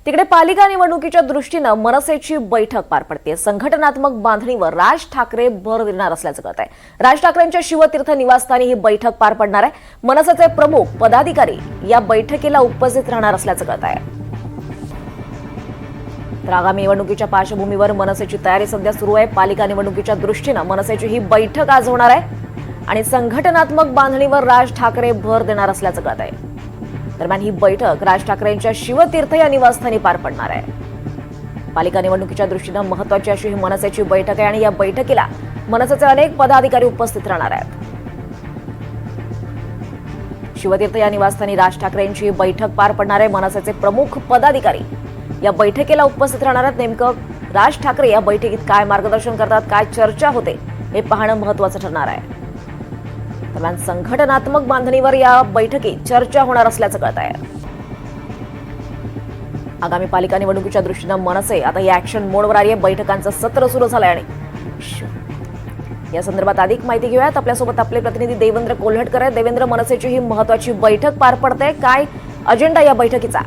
तिकडे पालिका निवडणुकीच्या दृष्टीनं मनसेची बैठक पार पडते। संघटनात्मक बांधणीवर राज ठाकरे भर देणार असल्याचं कळत आहे। राज ठाकरेंच्या शिवतीर्थ निवासस्थानी ही बैठक पार पडणार आहे। मनसेचे प्रमुख पदाधिकारी या बैठकीला उपस्थित राहणार असल्याचं कळत आहे। तर आगामी निवडणुकीच्या पार्श्वभूमीवर मनसेची तयारी सध्या सुरू आहे। पालिका निवडणुकीच्या दृष्टीनं मनसेची ही बैठक आज होणार आहे आणि संघटनात्मक बांधणीवर राज ठाकरे भर देणार असल्याचं कळत आहे। दरम्यान ही बैठक राज ठाकरेंच्या शिवतीर्थ या निवासस्थानी पार पडणार आहे। पालिका निवडणुकीच्या दृष्टीनं महत्त्वाची अशी ही मनसेची बैठक आहे आणि या बैठकीला मनसेचे अनेक पदाधिकारी उपस्थित राहणार आहेत। शिवतीर्थ या निवासस्थानी राज ठाकरेंची बैठक पार पडणार आहे। मनसेचे प्रमुख पदाधिकारी या बैठकीला उपस्थित राहणार आहेत। नेमकं राज ठाकरे या बैठकीत काय मार्गदर्शन करतात, काय चर्चा होते हे पाहणं महत्त्वाचं ठरणार आहे। दरम्यान संघटनात्मक बांधणीवर या बैठकीत चर्चा होणार असल्याचं कळत आहे। आगामी पालिका निवडणुकीच्या दृष्टीनं मनसे आता या ऍक्शन मोडवर आली आहे। बैठकांचं सत्र सुरू झालंय आणि या संदर्भात अधिक माहिती घेऊयात। आपल्यासोबत आपले प्रतिनिधी देवेंद्र कोल्हटकर आहेत। देवेंद्र, मनसेची ही महत्त्वाची बैठक पार पडते, काय अजेंडा या बैठकीचा?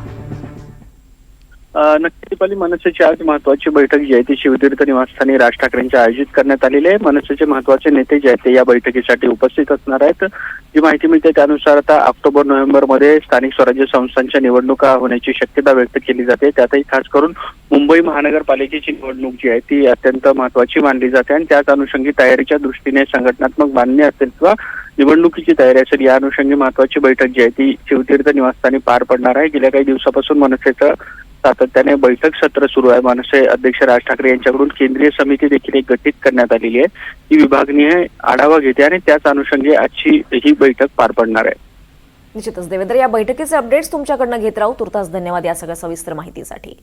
नक्की दीपाली, मनसेची आज महत्वाची बैठक जी आहे ती शिवतीर्थ निवासस्थानी राज ठाकरेंच्या आयोजित करण्यात आलेली आहे। मनसेचे महत्वाचे नेते जे आहेत ते या बैठकीसाठी उपस्थित असणार आहेत। जी माहिती मिळते त्यानुसार आता ऑक्टोबर-नोव्हेंबर मध्ये स्थानिक स्वराज्य संस्थांच्या निवडणुका होण्याची शक्यता व्यक्त केली जाते। त्यातही खास करून मुंबई महानगरपालिकेची निवडणूक जी आहे ती अत्यंत महत्वाची मानली जाते आणि त्याच अनुषंगी तयारीच्या दृष्टीने संघटनात्मक बांधणी असेल किंवा निवडणुकीची तयारी असेल या अनुषंगी महत्वाची बैठक जी आहे ती शिवतीर्थ निवासस्थानी पार पडणार आहे। गेल्या काही दिवसापासून मनसेचं सातत्याने बैठक सत्र सुरू आहे। मनसे अध्यक्ष राज ठाकरे यांच्याकडून केंद्रीय समिती देखील एक गठीत करण्यात आलेली आहे। ही विभागनीय आढावा घेते आणि त्याच अनुषंगी आजची ही बैठक पार पडणार आहे। निश्चितच देवेंद्र, या बैठकीचे अपडेट्स तुमच्याकडनं घेत राहू। तुर्तास धन्यवाद या सगळ्या सविस्तर माहितीसाठी।